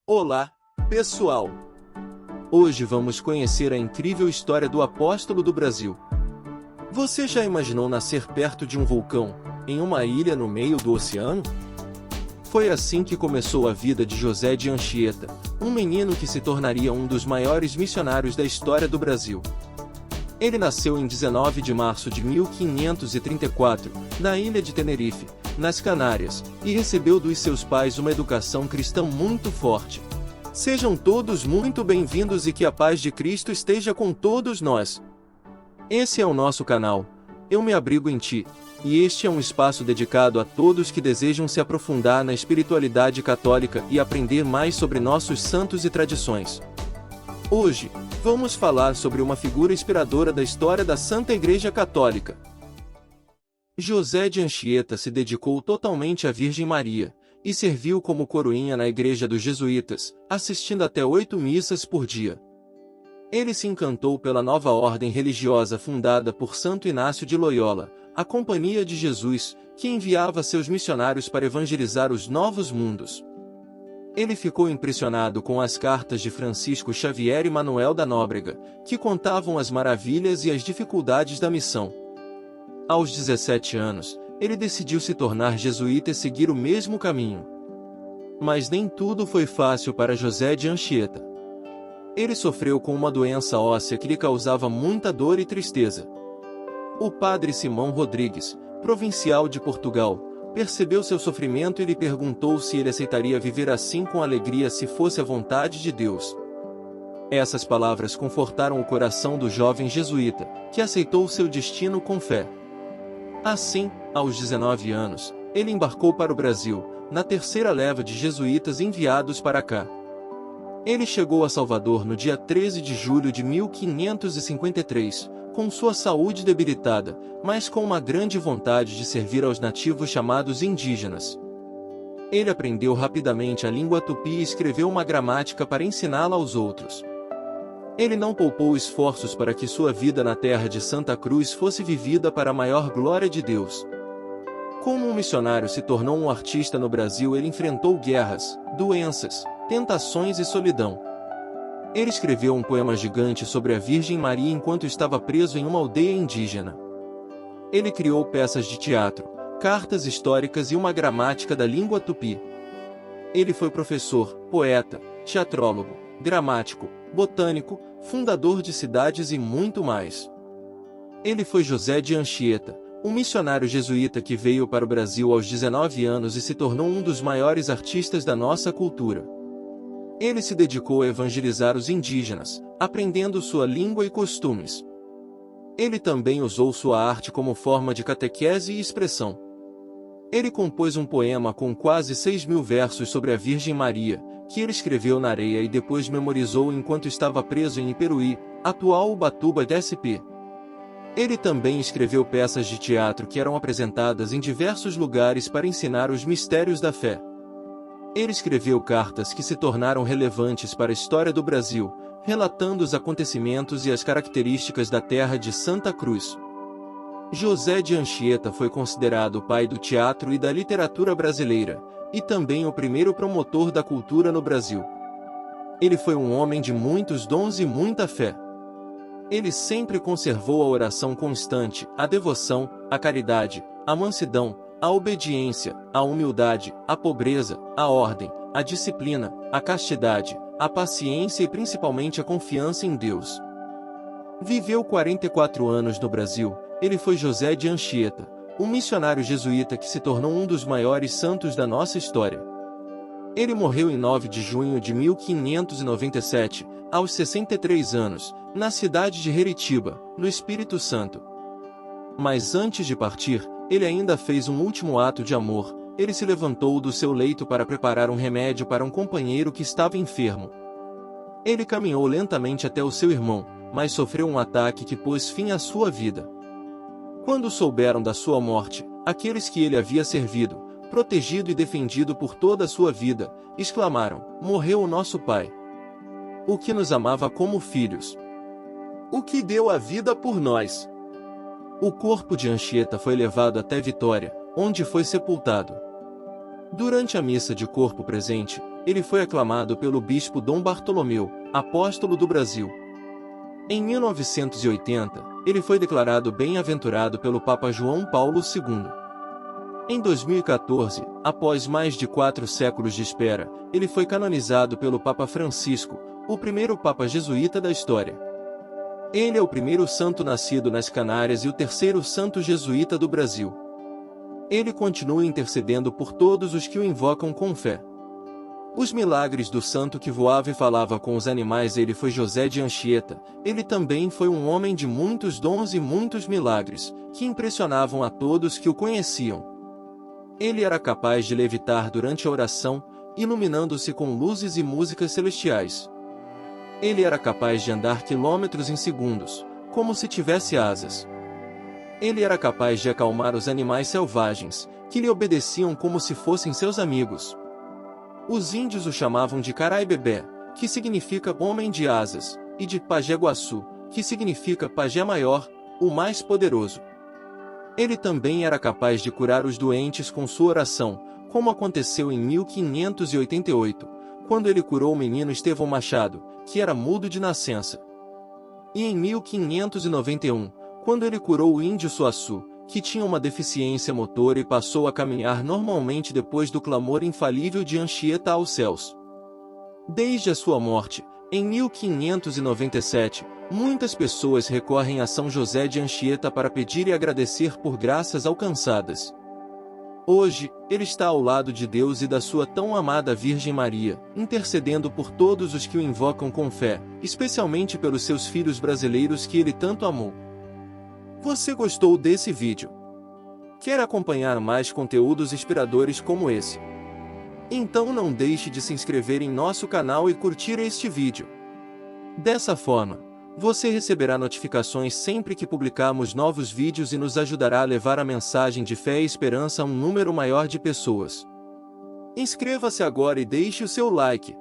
Olá, pessoal! Hoje vamos conhecer a incrível história do apóstolo do Brasil. Você já imaginou nascer perto de um vulcão, em uma ilha no meio do oceano? Foi assim que começou a vida de José de Anchieta, um menino que se tornaria um dos maiores missionários da história do Brasil. Ele nasceu em 19 de março de 1534, na ilha de Tenerife, nas Canárias, e recebeu dos seus pais uma educação cristã muito forte. Sejam todos muito bem-vindos e que a paz de Cristo esteja com todos nós. Esse é o nosso canal, Eu Me Abrigo em Ti, e este é um espaço dedicado a todos que desejam se aprofundar na espiritualidade católica e aprender mais sobre nossos santos e tradições. Hoje, vamos falar sobre uma figura inspiradora da história da Santa Igreja Católica. José de Anchieta se dedicou totalmente à Virgem Maria, e serviu como coroinha na igreja dos jesuítas, assistindo até 8 missas por dia. Ele se encantou pela nova ordem religiosa fundada por Santo Inácio de Loyola, a Companhia de Jesus, que enviava seus missionários para evangelizar os novos mundos. Ele ficou impressionado com as cartas de Francisco Xavier e Manuel da Nóbrega, que contavam as maravilhas e as dificuldades da missão. Aos 17 anos, ele decidiu se tornar jesuíta e seguir o mesmo caminho. Mas nem tudo foi fácil para José de Anchieta. Ele sofreu com uma doença óssea que lhe causava muita dor e tristeza. O padre Simão Rodrigues, provincial de Portugal, percebeu seu sofrimento e lhe perguntou se ele aceitaria viver assim com alegria se fosse a vontade de Deus. Essas palavras confortaram o coração do jovem jesuíta, que aceitou seu destino com fé. Assim, aos 19 anos, ele embarcou para o Brasil, na terceira leva de jesuítas enviados para cá. Ele chegou a Salvador no dia 13 de julho de 1553, com sua saúde debilitada, mas com uma grande vontade de servir aos nativos chamados indígenas. Ele aprendeu rapidamente a língua tupi e escreveu uma gramática para ensiná-la aos outros. Ele não poupou esforços para que sua vida na terra de Santa Cruz fosse vivida para a maior glória de Deus. Como um missionário se tornou um artista no Brasil, ele enfrentou guerras, doenças, tentações e solidão. Ele escreveu um poema gigante sobre a Virgem Maria enquanto estava preso em uma aldeia indígena. Ele criou peças de teatro, cartas históricas e uma gramática da língua tupi. Ele foi professor, poeta, teatrólogo, gramático, botânico, fundador de cidades e muito mais. Ele foi José de Anchieta, um missionário jesuíta que veio para o Brasil aos 19 anos e se tornou um dos maiores artistas da nossa cultura. Ele se dedicou a evangelizar os indígenas, aprendendo sua língua e costumes. Ele também usou sua arte como forma de catequese e expressão. Ele compôs um poema com quase 6.000 versos sobre a Virgem Maria, que ele escreveu na areia e depois memorizou enquanto estava preso em Iperuí, atual Ubatuba DSP. Ele também escreveu peças de teatro que eram apresentadas em diversos lugares para ensinar os mistérios da fé. Ele escreveu cartas que se tornaram relevantes para a história do Brasil, relatando os acontecimentos e as características da terra de Santa Cruz. José de Anchieta foi considerado o pai do teatro e da literatura brasileira, e também o primeiro promotor da cultura no Brasil. Ele foi um homem de muitos dons e muita fé. Ele sempre conservou a oração constante, a devoção, a caridade, a mansidão, a obediência, a humildade, a pobreza, a ordem, a disciplina, a castidade, a paciência e principalmente a confiança em Deus. Viveu 44 anos no Brasil. Ele foi José de Anchieta, um missionário jesuíta que se tornou um dos maiores santos da nossa história. Ele morreu em 9 de junho de 1597, aos 63 anos, na cidade de Heritiba, no Espírito Santo. Mas antes de partir, ele ainda fez um último ato de amor. Ele se levantou do seu leito para preparar um remédio para um companheiro que estava enfermo. Ele caminhou lentamente até o seu irmão, mas sofreu um ataque que pôs fim à sua vida. Quando souberam da sua morte, aqueles que ele havia servido, protegido e defendido por toda a sua vida, exclamaram: "Morreu o nosso pai! O que nos amava como filhos! O que deu a vida por nós!" O corpo de Anchieta foi levado até Vitória, onde foi sepultado. Durante a missa de corpo presente, ele foi aclamado pelo bispo Dom Bartolomeu, apóstolo do Brasil. Em 1980, ele foi declarado bem-aventurado pelo Papa João Paulo II. Em 2014, após mais de 4 séculos de espera, ele foi canonizado pelo Papa Francisco, o primeiro Papa jesuíta da história. Ele é o primeiro santo nascido nas Canárias e o terceiro santo jesuíta do Brasil. Ele continua intercedendo por todos os que o invocam com fé. Os milagres do santo que voava e falava com os animais. Ele foi José de Anchieta. Ele também foi um homem de muitos dons e muitos milagres, que impressionavam a todos que o conheciam. Ele era capaz de levitar durante a oração, iluminando-se com luzes e músicas celestiais. Ele era capaz de andar quilômetros em segundos, como se tivesse asas. Ele era capaz de acalmar os animais selvagens, que lhe obedeciam como se fossem seus amigos. Os índios o chamavam de Carai-Bebé, que significa homem de asas, e de Pajé-Guaçu, que significa pajé maior, o mais poderoso. Ele também era capaz de curar os doentes com sua oração, como aconteceu em 1588, quando ele curou o menino Estevão Machado, que era mudo de nascença. E em 1591, quando ele curou o índio Suaçu, que tinha uma deficiência motora e passou a caminhar normalmente depois do clamor infalível de Anchieta aos céus. Desde a sua morte, em 1597, muitas pessoas recorrem a São José de Anchieta para pedir e agradecer por graças alcançadas. Hoje, ele está ao lado de Deus e da sua tão amada Virgem Maria, intercedendo por todos os que o invocam com fé, especialmente pelos seus filhos brasileiros que ele tanto amou. Você gostou desse vídeo? Quer acompanhar mais conteúdos inspiradores como esse? Então não deixe de se inscrever em nosso canal e curtir este vídeo. Dessa forma, você receberá notificações sempre que publicarmos novos vídeos e nos ajudará a levar a mensagem de fé e esperança a um número maior de pessoas. Inscreva-se agora e deixe o seu like.